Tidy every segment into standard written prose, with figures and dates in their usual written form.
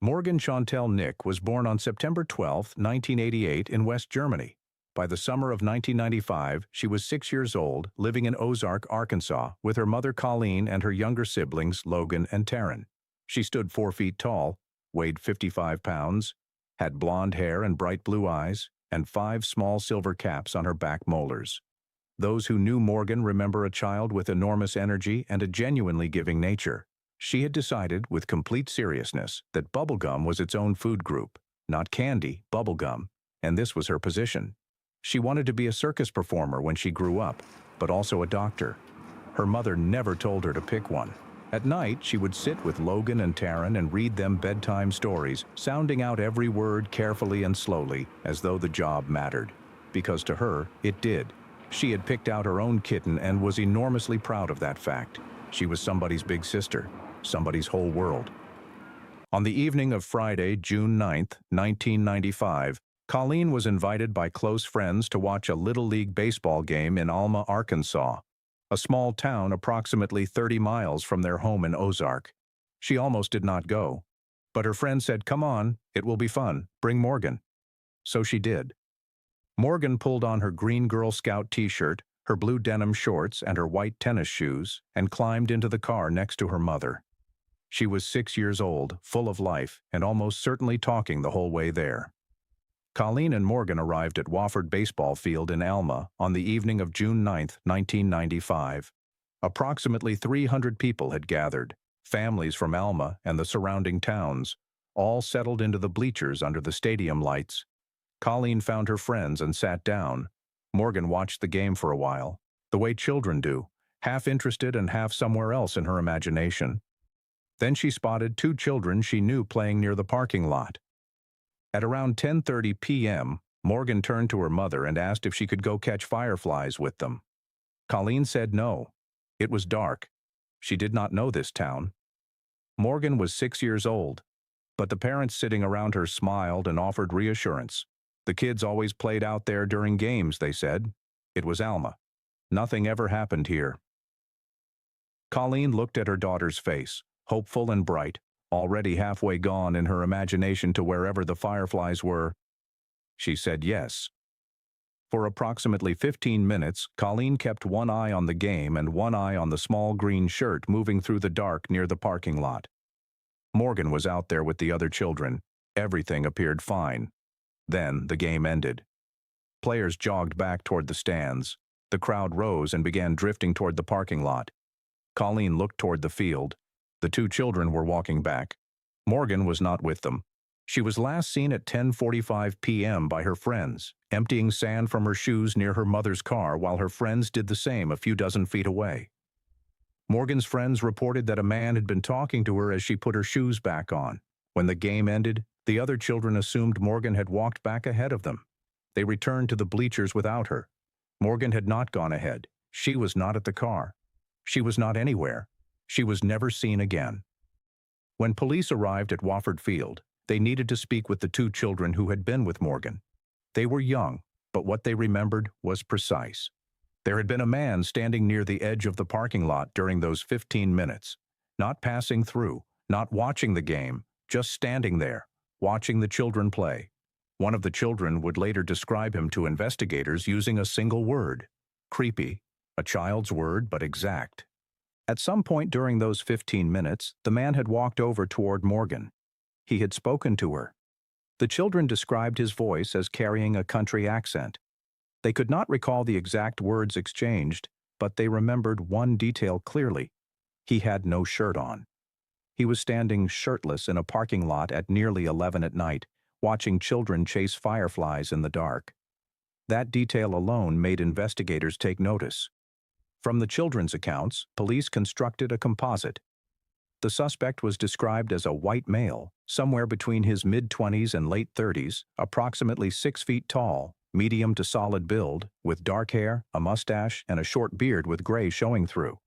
Morgan Chantel Nick was born on September 12, 1988 in West Germany. By the summer of 1995, she was 6 years old, living in Ozark, Arkansas, with her mother Colleen and her younger siblings Logan and Taryn. She stood 4 feet tall, weighed 55 pounds, had blonde hair and bright blue eyes, and 5 small silver caps on her back molars. Those who knew Morgan remember a child with enormous energy and a genuinely giving nature. She had decided, with complete seriousness, that bubblegum was its own food group, not candy, bubblegum, and this was her position. She wanted to be a circus performer when she grew up, but also a doctor. Her mother never told her to pick one. At night, she would sit with Logan and Taryn and read them bedtime stories, sounding out every word carefully and slowly, as though the job mattered. Because to her, it did. She had picked out her own kitten and was enormously proud of that fact. She was somebody's big sister, somebody's whole world. On the evening of Friday, June 9, 1995, Colleen was invited by close friends to watch a Little League baseball game in Alma, Arkansas, a small town approximately 30 miles from their home in Ozark. She almost did not go, but her friend said, "Come on, it will be fun, bring Morgan." So she did. Morgan pulled on her green Girl Scout t-shirt, her blue denim shorts, and her white tennis shoes, and climbed into the car next to her mother. She was 6 years old, full of life, and almost certainly talking the whole way there. Colleen and Morgan arrived at Wofford Baseball Field in Alma on the evening of June 9, 1995. Approximately 300 people had gathered, families from Alma and the surrounding towns, all settled into the bleachers under the stadium lights. Colleen found her friends and sat down. Morgan watched the game for a while, the way children do, half interested and half somewhere else in her imagination. Then she spotted 2 children she knew playing near the parking lot. At around 10:30 p.m., Morgan turned to her mother and asked if she could go catch fireflies with them. Colleen said no. It was dark. She did not know this town. Morgan was 6 years old, but the parents sitting around her smiled and offered reassurance. The kids always played out there during games, they said. It was Alma. Nothing ever happened here. Colleen looked at her daughter's face, hopeful and bright, already halfway gone in her imagination to wherever the fireflies were. She said yes. For approximately 15 minutes, Colleen kept one eye on the game and one eye on the small green shirt moving through the dark near the parking lot. Morgan was out there with the other children. Everything appeared fine. Then the game ended. Players jogged back toward the stands. The crowd rose and began drifting toward the parking lot. Colleen looked toward the field. The 2 children were walking back. Morgan was not with them. She was last seen at 10:45 p.m. by her friends, emptying sand from her shoes near her mother's car while her friends did the same a few dozen feet away. Morgan's friends reported that a man had been talking to her as she put her shoes back on. When the game ended, the other children assumed Morgan had walked back ahead of them. They returned to the bleachers without her. Morgan had not gone ahead. She was not at the car. She was not anywhere. She was never seen again. When police arrived at Wofford Field, they needed to speak with the 2 children who had been with Morgan. They were young, but what they remembered was precise. There had been a man standing near the edge of the parking lot during those 15 minutes, not passing through, not watching the game, just standing there, watching the children play. One of the children would later describe him to investigators using a single word: creepy, a child's word but exact. At some point during those 15 minutes, the man had walked over toward Morgan. He had spoken to her. The children described his voice as carrying a country accent. They could not recall the exact words exchanged, but they remembered one detail clearly. He had no shirt on. He was standing shirtless in a parking lot at nearly 11 at night, watching children chase fireflies in the dark. That detail alone made investigators take notice. From the children's accounts, police constructed a composite. The suspect was described as a white male, somewhere between his mid-20s and late 30s, approximately 6 feet tall, medium to solid build, with dark hair, a mustache, and a short beard with gray showing through.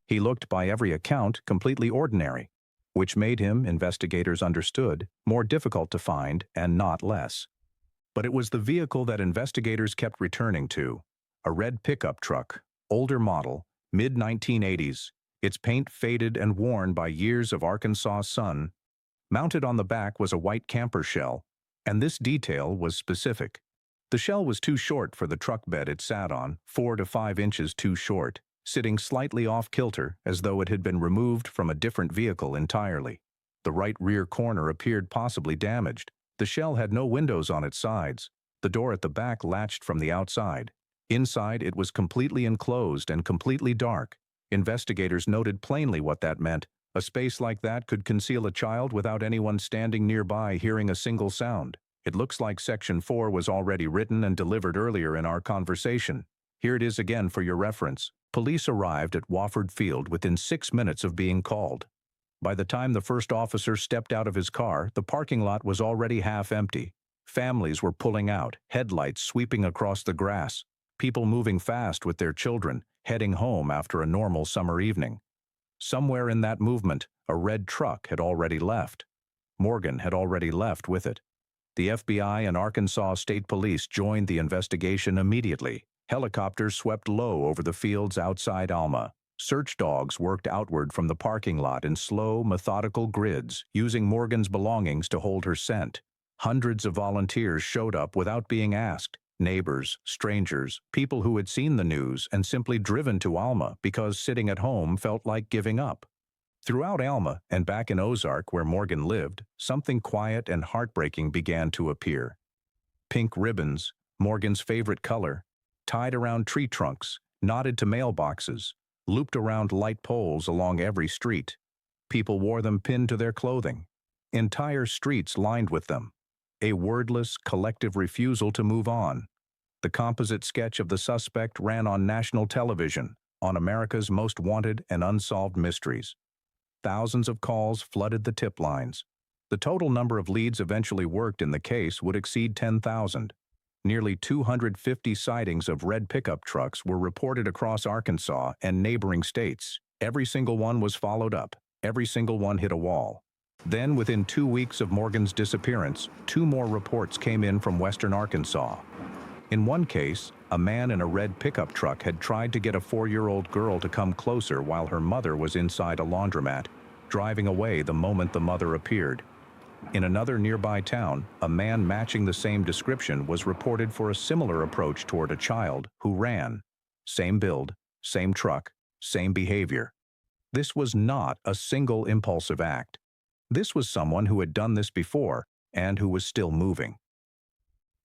He looked, by every account, completely ordinary, which made him, investigators understood, more difficult to find and not less. But it was the vehicle that investigators kept returning to, a red pickup truck, older model, mid-1980s, its paint faded and worn by years of Arkansas sun. Mounted on the back was a white camper shell, and this detail was specific. The shell was too short for the truck bed it sat on, 4 to 5 inches too short, sitting slightly off-kilter as though it had been removed from a different vehicle entirely. The right rear corner appeared possibly damaged. The shell had no windows on its sides. The door at the back latched from the outside. Inside, it was completely enclosed and completely dark. Investigators noted plainly what that meant. A space like that could conceal a child without anyone standing nearby hearing a single sound. It looks like Section 4 was already written and delivered earlier in our conversation. Here it is again for your reference. Police arrived at Wofford Field within 6 minutes of being called. By the time the first officer stepped out of his car, the parking lot was already half empty. Families were pulling out, headlights sweeping across the grass, people moving fast with their children, heading home after a normal summer evening. Somewhere in that movement, a red truck had already left. Morgan had already left with it. The FBI and Arkansas State Police joined the investigation immediately. Helicopters swept low over the fields outside Alma. Search dogs worked outward from the parking lot in slow, methodical grids, using Morgan's belongings to hold her scent. Hundreds of volunteers showed up without being asked. Neighbors, strangers, people who had seen the news and simply driven to Alma because sitting at home felt like giving up. Throughout Alma and back in Ozark where Morgan lived, something quiet and heartbreaking began to appear. Pink ribbons, Morgan's favorite color, tied around tree trunks, knotted to mailboxes, looped around light poles along every street. People wore them pinned to their clothing. Entire streets lined with them. A wordless, collective refusal to move on. The composite sketch of the suspect ran on national television, on America's most wanted and unsolved mysteries. Thousands of calls flooded the tip lines. The total number of leads eventually worked in the case would exceed 10,000. Nearly 250 sightings of red pickup trucks were reported across Arkansas and neighboring states. Every single one was followed up. Every single one hit a wall. Then, within 2 weeks of Morgan's disappearance, 2 more reports came in from western Arkansas. In one case, a man in a red pickup truck had tried to get a 4-year-old girl to come closer while her mother was inside a laundromat, driving away the moment the mother appeared. In another nearby town, a man matching the same description was reported for a similar approach toward a child who ran. Same build, same truck, same behavior. This was not a single impulsive act. This was someone who had done this before and who was still moving.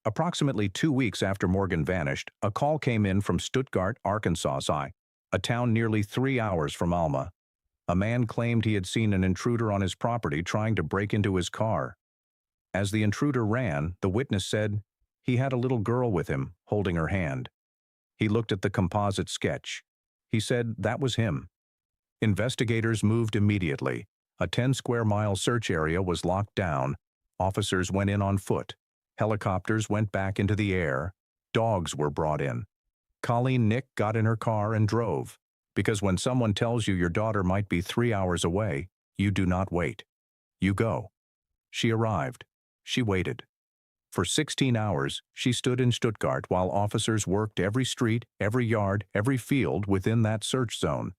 Approximately 2 weeks after Morgan vanished, a call came in from Stuttgart, Arkansas, a town nearly 3 hours from Alma. A man claimed he had seen an intruder on his property trying to break into his car. As the intruder ran, the witness said he had a little girl with him, holding her hand. He looked at the composite sketch. He said that was him. Investigators moved immediately. A 10-square-mile search area was locked down. Officers went in on foot. Helicopters went back into the air. Dogs were brought in. Colleen Nick got in her car and drove. Because when someone tells you your daughter might be 3 hours away, you do not wait. You go. She arrived. She waited. For 16 hours, she stood in Stuttgart while officers worked every street, every yard, every field within that search zone.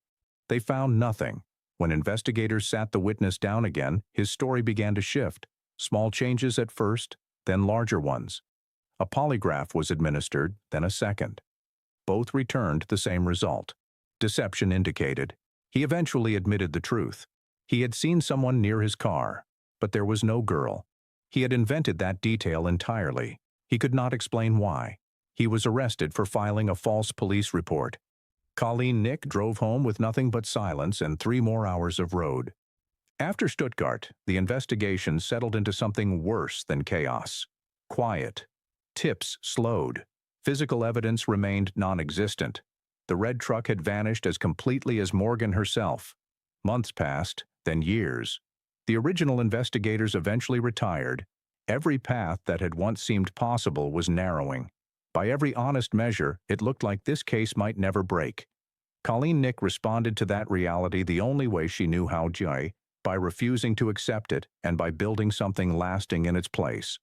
They found nothing. When investigators sat the witness down again, his story began to shift. Small changes at first, then larger ones. A polygraph was administered, then a second. Both returned the same result. Deception indicated. He eventually admitted the truth. He had seen someone near his car, but there was no girl. He had invented that detail entirely. He could not explain why. He was arrested for filing a false police report. Colleen Nick drove home with nothing but silence and 3 more hours of road. After Stuttgart, the investigation settled into something worse than chaos. Quiet. Tips slowed. Physical evidence remained non-existent. The red truck had vanished as completely as Morgan herself. Months passed, then years. The original investigators eventually retired. Every path that had once seemed possible was narrowing. By every honest measure, it looked like this case might never break. Colleen Nick responded to that reality the only way she knew how, by refusing to accept it and by building something lasting in its place.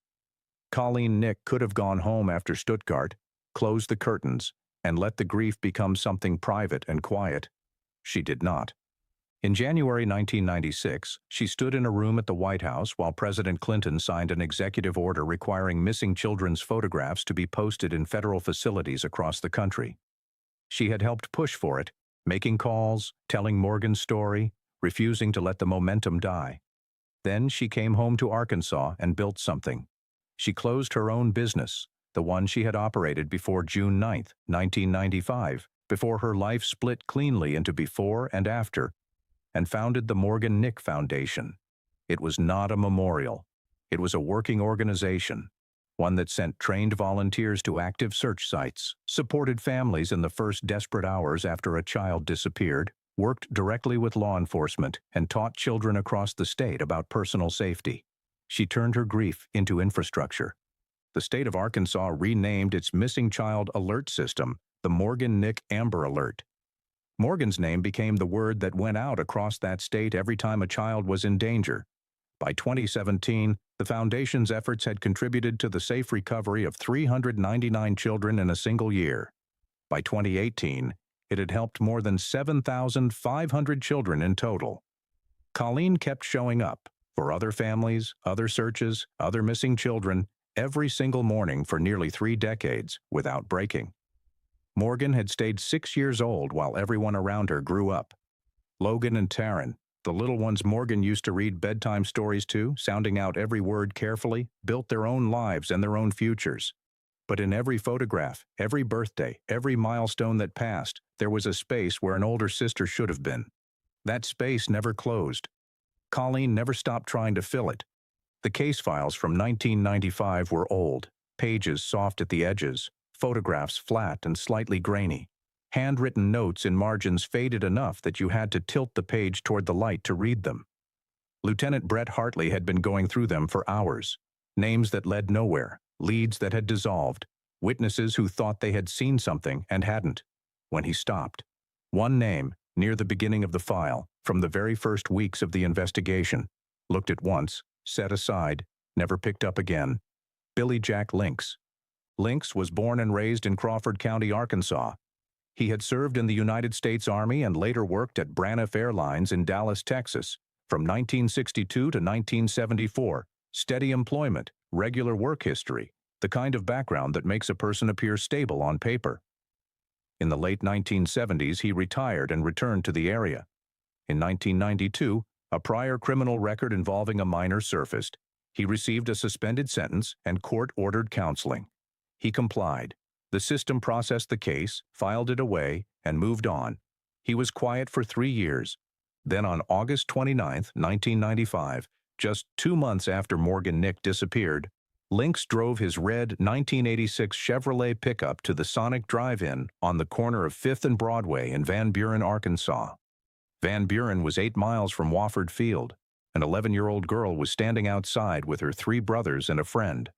Colleen Nick could have gone home after Stuttgart, closed the curtains, and let the grief become something private and quiet. She did not. In January 1996, she stood in a room at the White House while President Clinton signed an executive order requiring missing children's photographs to be posted in federal facilities across the country. She had helped push for it, making calls, telling Morgan's story, refusing to let the momentum die. Then she came home to Arkansas and built something. She closed her own business, the one she had operated before June 9, 1995, before her life split cleanly into before and after, and founded the Morgan Nick Foundation. It was not a memorial. It was a working organization, one that sent trained volunteers to active search sites, supported families in the first desperate hours after a child disappeared, worked directly with law enforcement, and taught children across the state about personal safety. She turned her grief into infrastructure. The state of Arkansas renamed its missing child alert system the Morgan Nick Amber Alert. Morgan's name became the word that went out across that state every time a child was in danger. By 2017, the Foundation's efforts had contributed to the safe recovery of 399 children in a single year. By 2018, it had helped more than 7,500 children in total. Colleen kept showing up for other families, other searches, other missing children, every single morning for nearly 3 decades without breaking. Morgan had stayed 6 years old while everyone around her grew up. Logan and Taryn, the little ones Morgan used to read bedtime stories to, sounding out every word carefully, built their own lives and their own futures. But in every photograph, every birthday, every milestone that passed, there was a space where an older sister should have been. That space never closed. Colleen never stopped trying to fill it. The case files from 1995 were old, pages soft at the edges, photographs flat and slightly grainy. Handwritten notes in margins faded enough that you had to tilt the page toward the light to read them. Lieutenant Brett Hartley had been going through them for hours. Names that led nowhere, leads that had dissolved, witnesses who thought they had seen something and hadn't. When he stopped, one name, near the beginning of the file, from the very first weeks of the investigation, looked at once, set aside, never picked up again. Billy Jack Lincks. Lincks was born and raised in Crawford County, Arkansas. He had served in the United States Army and later worked at Braniff Airlines in Dallas, Texas, from 1962 to 1974. Steady employment, regular work history, the kind of background that makes a person appear stable on paper. In the late 1970s, he retired and returned to the area. In 1992, a prior criminal record involving a minor surfaced. He received a suspended sentence and court-ordered counseling. He complied. The system processed the case, filed it away, and moved on. He was quiet for 3 years. Then on August 29, 1995, just 2 months after Morgan Nick disappeared, Lincks drove his red 1986 Chevrolet pickup to the Sonic Drive-In on the corner of 5th and Broadway in Van Buren, Arkansas. Van Buren was 8 miles from Wofford Field. An 11-year-old girl was standing outside with her 3 brothers and a friend.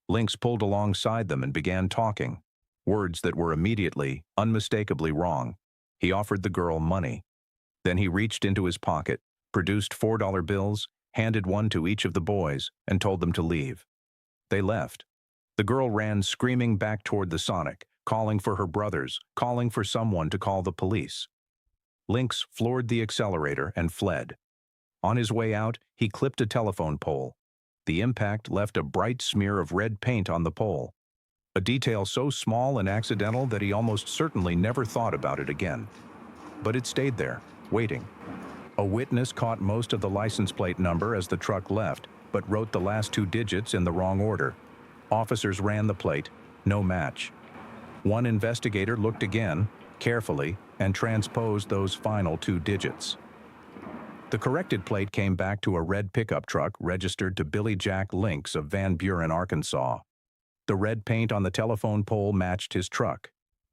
Lincks pulled alongside them and began talking, words that were immediately, unmistakably wrong. He offered the girl money. Then he reached into his pocket, produced $4 bills, handed one to each of the boys, and told them to leave. They left. The girl ran screaming back toward the Sonic, calling for her brothers, calling for someone to call the police. Lincks floored the accelerator and fled. On his way out, he clipped a telephone pole. The impact left a bright smear of red paint on the pole, a detail so small and accidental that he almost certainly never thought about it again. But it stayed there, waiting. A witness caught most of the license plate number as the truck left, but wrote the last 2 digits in the wrong order. Officers ran the plate, no match. One investigator looked again, carefully, and transposed those final 2 digits. The corrected plate came back to a red pickup truck registered to Billy Jack Lincks of Van Buren, Arkansas. The red paint on the telephone pole matched his truck.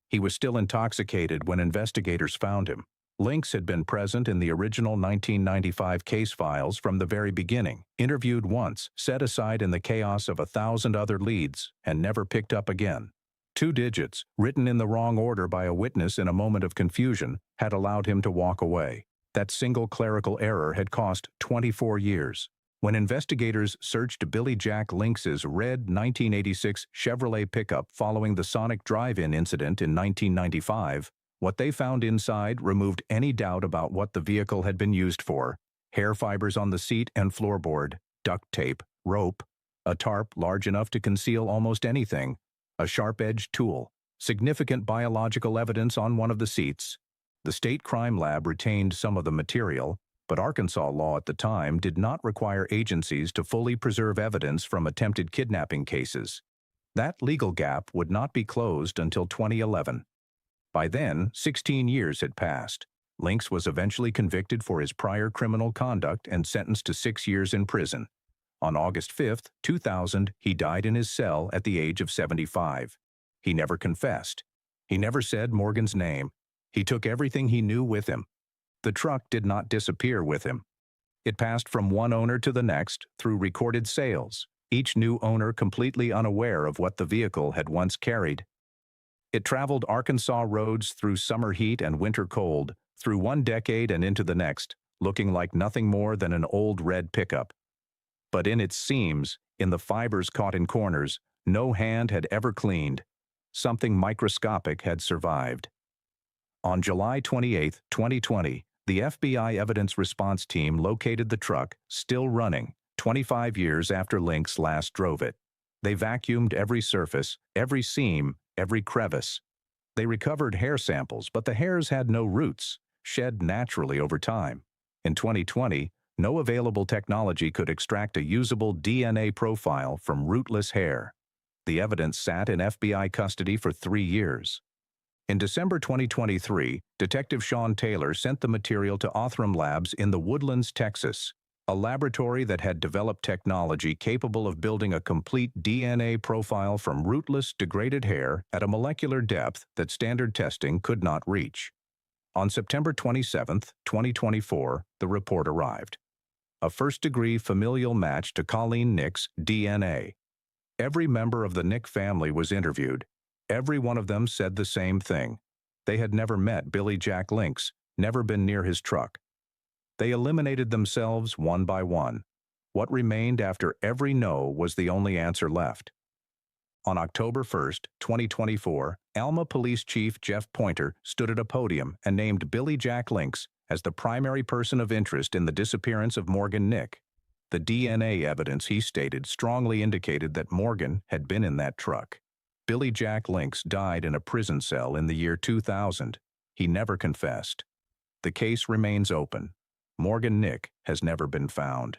He was still intoxicated when investigators found him. Lincks had been present in the original 1995 case files from the very beginning, interviewed once, set aside in the chaos of 1,000 other leads, and never picked up again. 2 digits, written in the wrong order by a witness in a moment of confusion, had allowed him to walk away. That single clerical error had cost 24 years. When investigators searched Billy Jack Links's red 1986 Chevrolet pickup following the Sonic Drive-In incident in 1995, What they found inside removed any doubt about what the vehicle had been used for: hair fibers on the seat and floorboard, duct tape, rope, a tarp large enough to conceal almost anything, a sharp-edged tool, significant biological evidence on one of the seats. The state crime lab retained some of the material, but Arkansas law at the time did not require agencies to fully preserve evidence from attempted kidnapping cases. That legal gap would not be closed until 2011. By then, 16 years had passed. Lincks was eventually convicted for his prior criminal conduct and sentenced to 6 years in prison. On August 5, 2000, he died in his cell at the age of 75. He never confessed. He never said Morgan's name. He took everything he knew with him. The truck did not disappear with him. It passed from one owner to the next through recorded sales, each new owner completely unaware of what the vehicle had once carried. It traveled Arkansas roads through summer heat and winter cold, through one decade and into the next, looking like nothing more than an old red pickup. But in its seams, in the fibers caught in corners, no hand had ever cleaned. Something microscopic had survived. On July 28, 2020, the FBI Evidence Response Team located the truck, still running, 25 years after Lincks last drove it. They vacuumed every surface, every seam, every crevice. They recovered hair samples, but the hairs had no roots, shed naturally over time. In 2020, no available technology could extract a usable DNA profile from rootless hair. The evidence sat in FBI custody for 3 years. In December 2023, Detective Sean Taylor sent the material to Othram Labs in the Woodlands, Texas, a laboratory that had developed technology capable of building a complete DNA profile from rootless, degraded hair at a molecular depth that standard testing could not reach. On September 27, 2024, the report arrived. A first-degree familial match to Colleen Nick's DNA. Every member of the Nick family was interviewed. Every one of them said the same thing. They had never met Billy Jack Lincks, never been near his truck. They eliminated themselves one by one. What remained after every no was the only answer left. On October 1, 2024, Alma Police Chief Jeff Pointer stood at a podium and named Billy Jack Lincks as the primary person of interest in the disappearance of Morgan Nick. The DNA evidence, he stated, strongly indicated that Morgan had been in that truck. Billy Jack Lincks died in a prison cell in the year 2000. He never confessed. The case remains open. Morgan Nick has never been found.